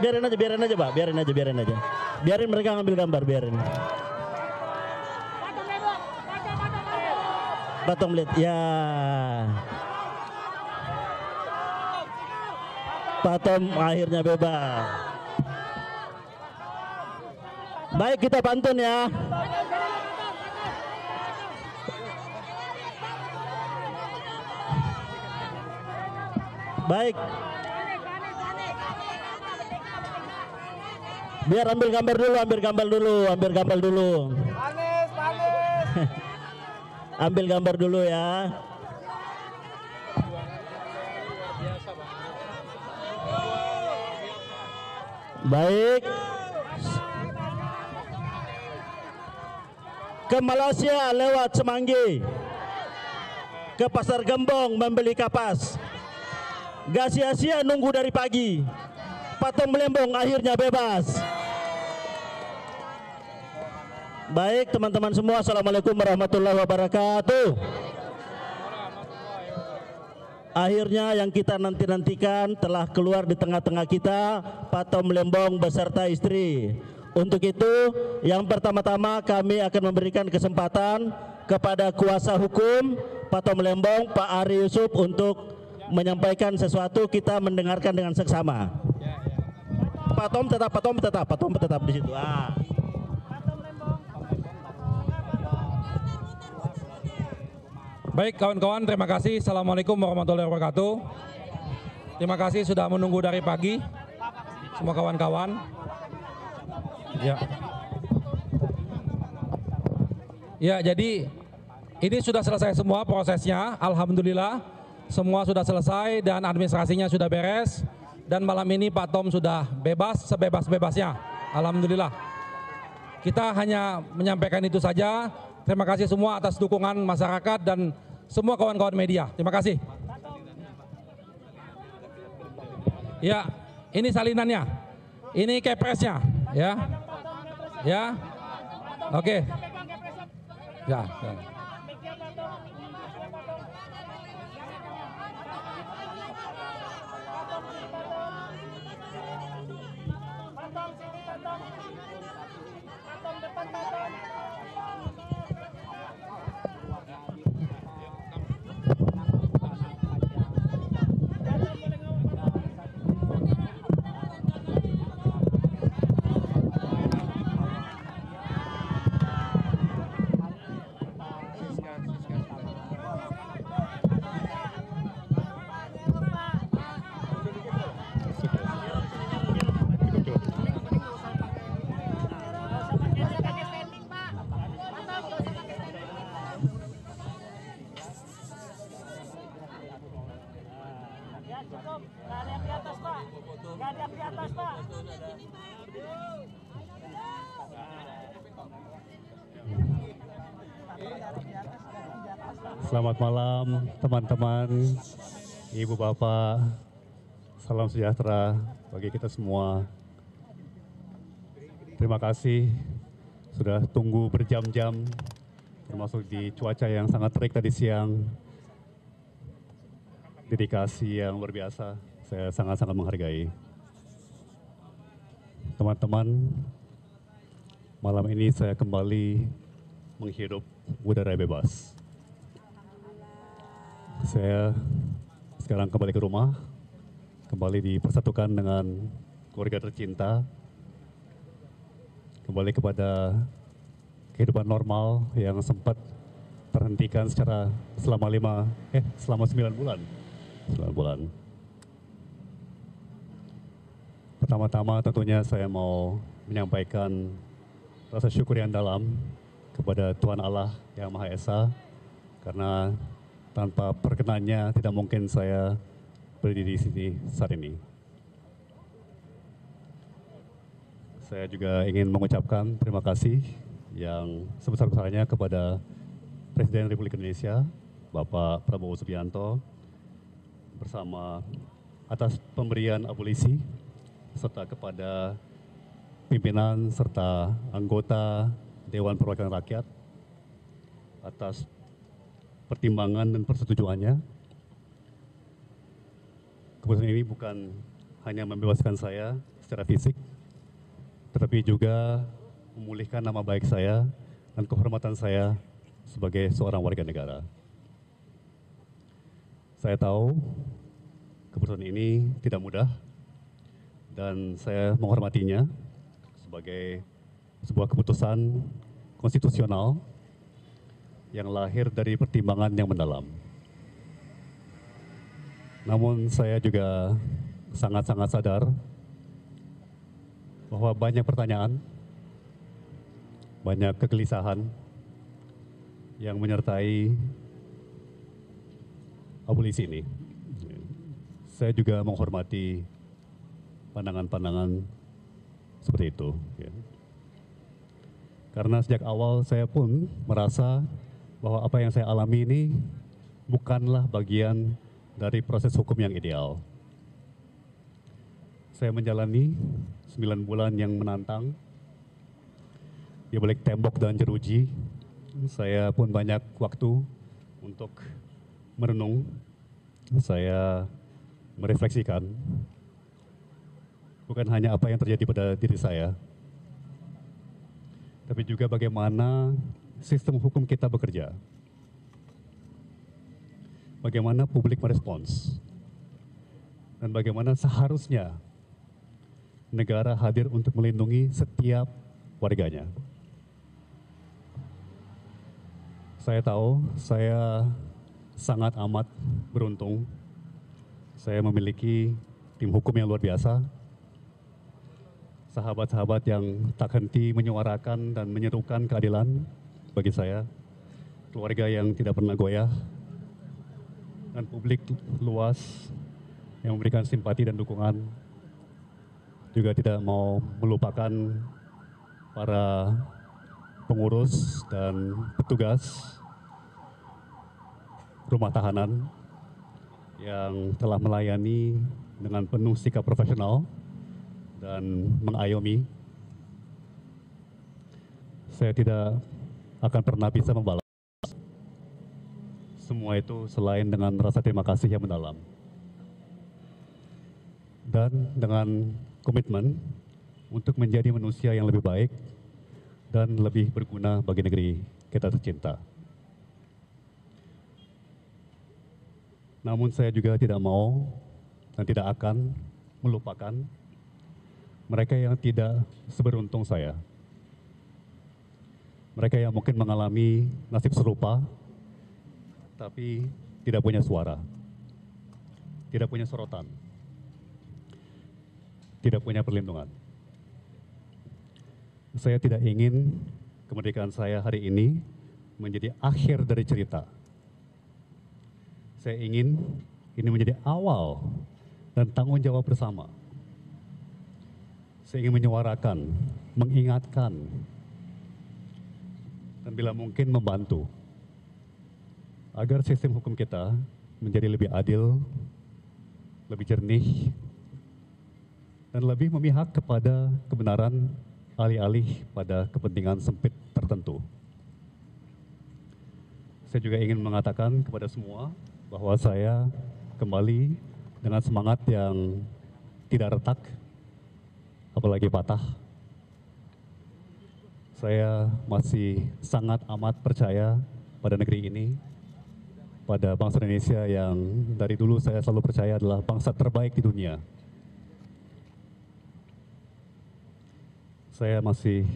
biarin aja Pak, biarin aja. Biarin mereka ngambil gambar, biarin. Patom lihat, ya. Patom akhirnya bebas. Baik, kita pantun ya. Baik. Biar ambil gambar dulu. Ambil gambar dulu ya. Baik. Ke Malaysia lewat Semanggi. Ke Pasar Gembong membeli kapas. Gak sia-sia nunggu dari pagi. Patom Melembong akhirnya bebas. Baik teman-teman semua, assalamualaikum warahmatullahi wabarakatuh. Akhirnya yang kita nantikan telah keluar di tengah-tengah kita, Patom Melembong beserta istri. Untuk itu yang pertama-tama kami akan memberikan kesempatan kepada kuasa hukum Patom Melembong, Pak Ari Yusuf, untuk menyampaikan sesuatu. Kita mendengarkan dengan seksama. Patom tetap di situ. Baik kawan-kawan, terima kasih. Assalamualaikum warahmatullahi wabarakatuh. Terima kasih sudah menunggu dari pagi, semua kawan-kawan. Ya, jadi ini sudah selesai semua prosesnya. Alhamdulillah, semua sudah selesai dan administrasinya sudah beres. Dan malam ini Pak Tom sudah bebas sebebas-bebasnya. Alhamdulillah. Kita hanya menyampaikan itu saja. Terima kasih semua atas dukungan masyarakat dan semua kawan-kawan media. Terima kasih. Ya, ini salinannya. Ini kepresnya, ya. Ya. Oke. Ya. Selamat malam teman-teman, ibu bapak, salam sejahtera bagi kita semua. Terima kasih sudah tunggu berjam-jam, termasuk di cuaca yang sangat terik tadi siang. Dedikasi yang luar biasa, saya sangat-sangat menghargai. Teman-teman, malam ini saya kembali menghirup udara bebas. Saya sekarang kembali ke rumah, kembali dipersatukan dengan keluarga tercinta, kembali kepada kehidupan normal yang sempat terhentikan selama 9 bulan. 9 bulan. Pertama-tama tentunya saya mau menyampaikan rasa syukur yang dalam kepada Tuhan Allah Yang Maha Esa, karena tanpa perkenannya tidak mungkin saya berdiri di sini saat ini. Saya juga ingin mengucapkan terima kasih yang sebesar-besarnya kepada Presiden Republik Indonesia, Bapak Prabowo Subianto, bersama atas pemberian abolisi, serta kepada pimpinan serta anggota Dewan Perwakilan Rakyat atas pertimbangan dan persetujuannya. Keputusan ini bukan hanya membebaskan saya secara fisik, tetapi juga memulihkan nama baik saya dan kehormatan saya sebagai seorang warga negara. Saya tahu keputusan ini tidak mudah dan saya menghormatinya sebagai sebuah keputusan konstitusional yang lahir dari pertimbangan yang mendalam. Namun saya juga sangat-sangat sadar bahwa banyak pertanyaan, banyak kegelisahan yang menyertai abolisi ini. Saya juga menghormati pandangan-pandangan seperti itu. Karena sejak awal saya pun merasa bahwa apa yang saya alami ini bukanlah bagian dari proses hukum yang ideal. Saya menjalani 9 bulan yang menantang di balik tembok dan jeruji. Saya pun banyak waktu untuk merenung. Saya merefleksikan bukan hanya apa yang terjadi pada diri saya, tapi juga bagaimana sistem hukum kita bekerja. Bagaimana publik merespons, dan bagaimana seharusnya negara hadir untuk melindungi setiap warganya. Saya tahu saya sangat amat beruntung. Saya memiliki tim hukum yang luar biasa, sahabat-sahabat yang tak henti menyuarakan dan menyerukan keadilan bagi saya, keluarga yang tidak pernah goyah, dan publik luas yang memberikan simpati dan dukungan. Juga tidak mau melupakan para pengurus dan petugas rumah tahanan yang telah melayani dengan penuh sikap profesional dan mengayomi. Saya tidak akan pernah bisa membalas semua itu selain dengan rasa terima kasih yang mendalam. Dan dengan komitmen untuk menjadi manusia yang lebih baik dan lebih berguna bagi negeri kita tercinta. Namun saya juga tidak mau dan tidak akan melupakan mereka yang tidak seberuntung saya. Mereka yang mungkin mengalami nasib serupa, tapi tidak punya suara, tidak punya sorotan, tidak punya perlindungan. Saya tidak ingin kemerdekaan saya hari ini menjadi akhir dari cerita. Saya ingin ini menjadi awal dan tanggung jawab bersama. Saya ingin menyuarakan, mengingatkan, dan bila mungkin membantu agar sistem hukum kita menjadi lebih adil, lebih jernih, dan lebih memihak kepada kebenaran alih-alih pada kepentingan sempit tertentu. Saya juga ingin mengatakan kepada semua bahwa saya kembali dengan semangat yang tidak retak, apalagi patah. Saya masih sangat amat percaya pada negeri ini, pada bangsa Indonesia yang dari dulu saya selalu percaya adalah bangsa terbaik di dunia. Saya masih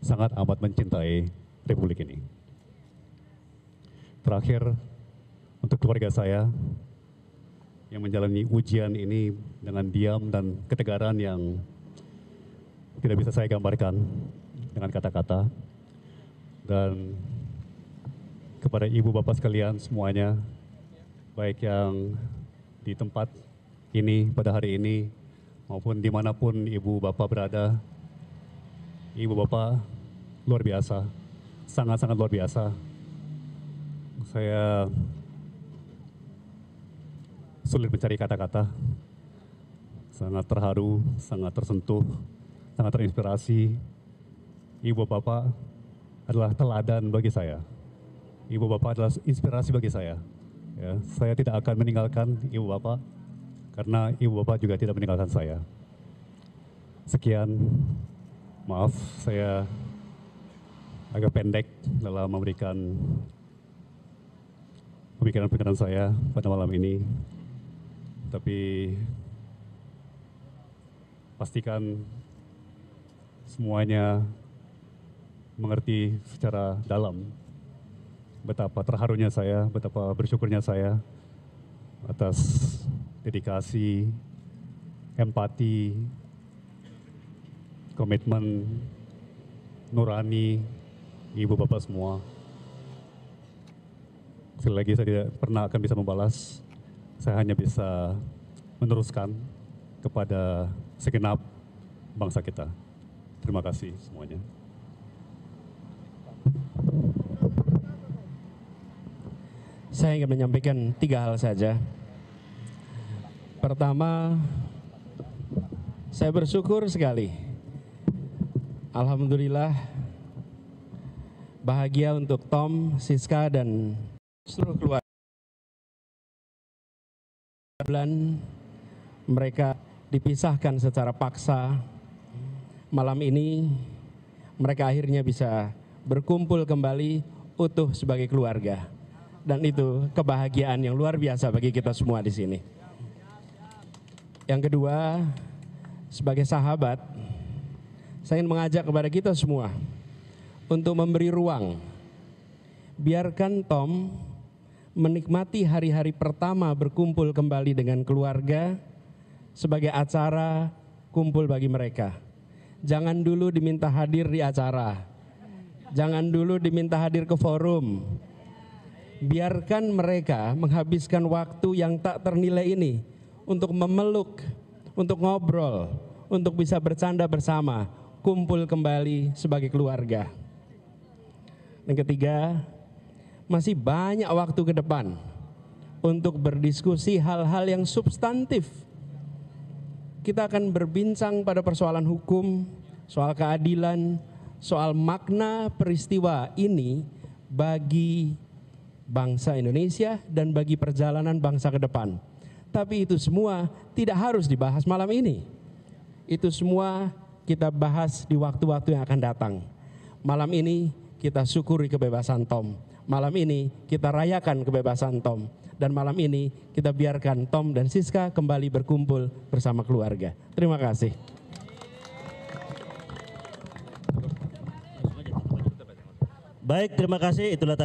sangat amat mencintai Republik ini. Terakhir, untuk keluarga saya yang menjalani ujian ini dengan diam dan ketegaran yang tidak bisa saya gambarkan dengan kata-kata. Dan kepada ibu bapak sekalian semuanya, baik yang di tempat ini pada hari ini maupun dimanapun ibu bapak berada, ibu bapak luar biasa, sangat-sangat luar biasa. Saya sulit mencari kata-kata, sangat terharu, sangat tersentuh, sangat terinspirasi. Ibu bapak adalah teladan bagi saya. Ibu bapak adalah inspirasi bagi saya. Ya, saya tidak akan meninggalkan ibu bapak karena ibu bapak juga tidak meninggalkan saya. Sekian, maaf saya agak pendek dalam memberikan pemikiran-pemikiran saya pada malam ini. Tapi pastikan semuanya mengerti secara dalam betapa terharunya saya, betapa bersyukurnya saya atas dedikasi, empati, komitmen nurani ibu bapak semua. Sekali lagi saya tidak pernah akan bisa membalas, saya hanya bisa meneruskan kepada segenap bangsa kita. Terima kasih semuanya. Saya ingin menyampaikan 3 hal saja. Pertama, saya bersyukur sekali. Alhamdulillah, bahagia untuk Tom, Siska, dan seluruh keluarga. Bulan mereka dipisahkan secara paksa. Malam ini mereka akhirnya bisa berkumpul kembali utuh sebagai keluarga. Dan itu kebahagiaan yang luar biasa bagi kita semua di sini. Yang kedua, sebagai sahabat, saya ingin mengajak kepada kita semua untuk memberi ruang. Biarkan Tom menikmati hari-hari pertama berkumpul kembali dengan keluarga sebagai acara kumpul bagi mereka. Jangan dulu diminta hadir di acara. Jangan dulu diminta hadir ke forum. Biarkan mereka menghabiskan waktu yang tak ternilai ini untuk memeluk, untuk ngobrol, untuk bisa bercanda bersama, kumpul kembali sebagai keluarga. Yang ketiga, masih banyak waktu ke depan untuk berdiskusi hal-hal yang substantif. Kita akan berbincang pada persoalan hukum, soal keadilan, soal makna peristiwa ini bagi bangsa Indonesia dan bagi perjalanan bangsa ke depan. Tapi itu semua tidak harus dibahas malam ini. Itu semua kita bahas di waktu-waktu yang akan datang. Malam ini kita syukuri kebebasan Tom. Malam ini kita rayakan kebebasan Tom. Dan malam ini kita biarkan Tom dan Siska kembali berkumpul bersama keluarga. Terima kasih. Baik, terima kasih. Itulah tadi